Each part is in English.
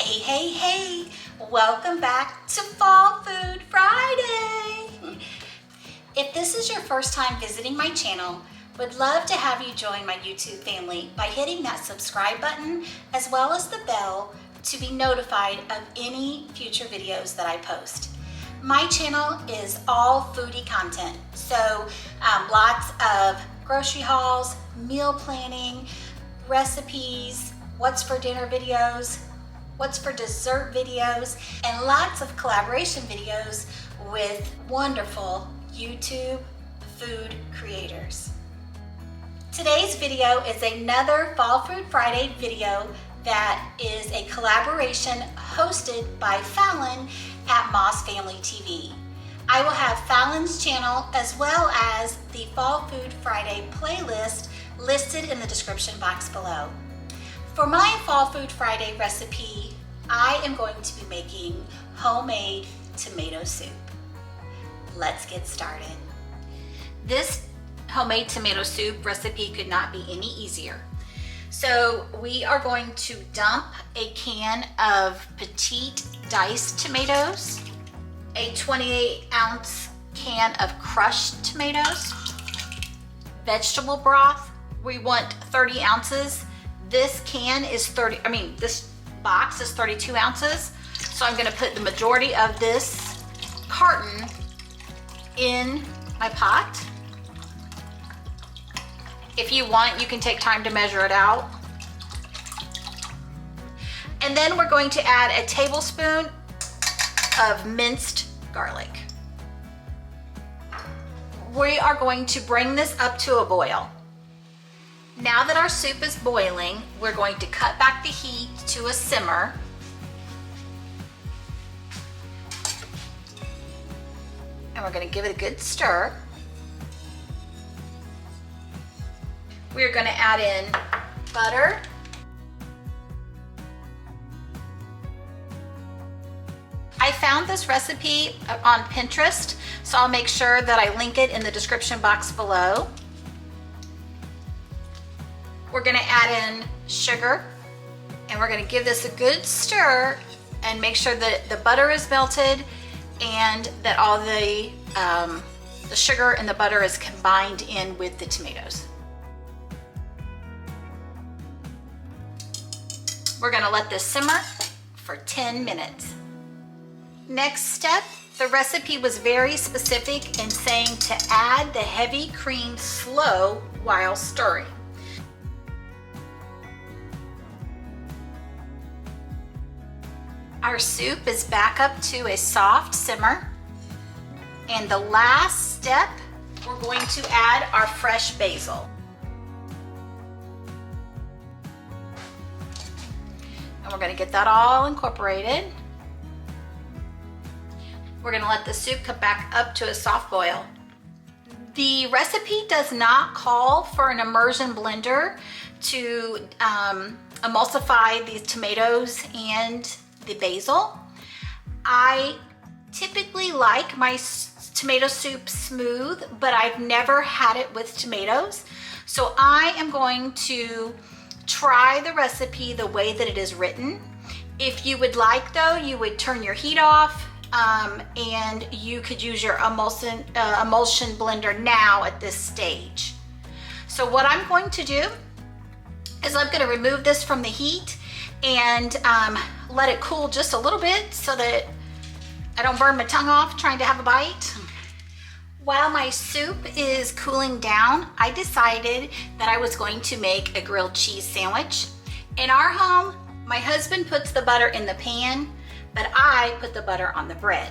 Hey, hey, hey! Welcome back to Fall Food Friday! If this is your first time visiting my channel, would love to have you join my YouTube family by hitting that subscribe button as well as the bell to be notified of any future videos that I post. My channel is all foodie content, so lots of grocery hauls, meal planning, recipes, what's for dinner videos, what's for dessert videos, and lots of collaboration videos with wonderful YouTube food creators. Today's video is another Fall Food Friday video that is a collaboration hosted by Fallon at Moss Family TV. I will have Fallon's channel as well as the Fall Food Friday playlist listed in the description box below. For my Fall Food Friday recipe, I am going to be making homemade tomato soup. Let's get started. This homemade tomato soup recipe could not be any easier. So we are going to dump a can of petite diced tomatoes, a 28-ounce can of crushed tomatoes, vegetable broth. We want 30 ounces. This can is this box is 32 ounces. So I'm gonna put the majority of this carton in my pot. If you want, you can take time to measure it out. And then we're going to add a tablespoon of minced garlic. We are going to bring this up to a boil. Now that our soup is boiling, we're going to cut back the heat to a simmer. And we're going to give it a good stir. We're going to add in butter, I found this recipe on Pinterest, so I'll make sure that I link it in the description box below. We're going to add in sugar, and we're going to give this a good stir and make sure that the butter is melted and that all the sugar and the butter is combined in with the tomatoes. We're going to let this simmer for 10 minutes. Next step, the recipe was very specific in saying to add the heavy cream slow while stirring. Our soup is back up to a soft simmer. And the last step, we're going to add our fresh basil. And we're going to get that all incorporated. We're going to let the soup come back up to a soft boil. The recipe does not call for an immersion blender to emulsify the tomatoes and the basil. I typically like my tomato soup smooth, but I've never had it with tomatoes. So I am going to try the recipe the way that it is written. If you would like though, you would turn your heat off and you could use your emulsion blender now at this stage. So what I'm going to do is I'm going to remove this from the heat and let it cool just a little bit so that I don't burn my tongue off trying to have a bite. While my soup is cooling down, I decided that I was going to make a grilled cheese sandwich. In our home, my husband puts the butter in the pan, but I put the butter on the bread.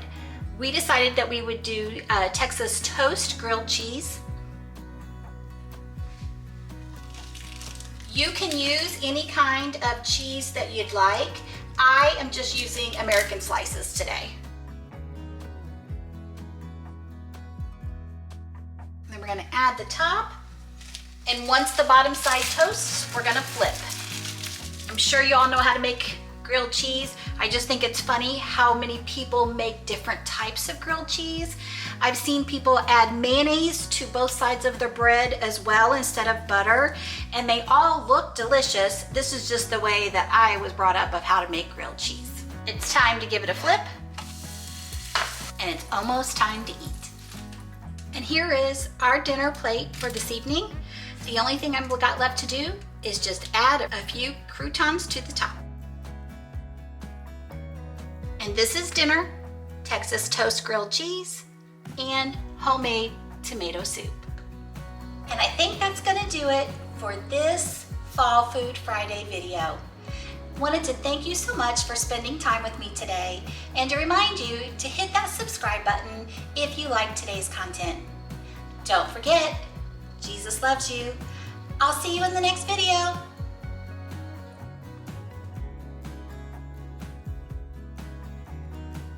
We decided that we would do Texas toast grilled cheese. You can use any kind of cheese that you'd like. I am just using American slices today. Then we're going to add the top, and once the bottom side toasts, we're going to flip. I'm sure you all know how to make grilled cheese. I just think it's funny how many people make different types of grilled cheese. I've seen people add mayonnaise to both sides of their bread as well instead of butter, and they all look delicious. This is just the way that I was brought up of how to make grilled cheese. It's time to give it a flip, and it's almost time to eat. And here is our dinner plate for this evening. The only thing I've got left to do is just add a few croutons to the top. And this is dinner: Texas toast grilled cheese and homemade tomato soup. And I think that's gonna do it for this Fall Food Friday video. Wanted to thank you so much for spending time with me today, and to remind you to hit that subscribe button if you like today's content. Don't forget, Jesus loves you. I'll see you in the next video.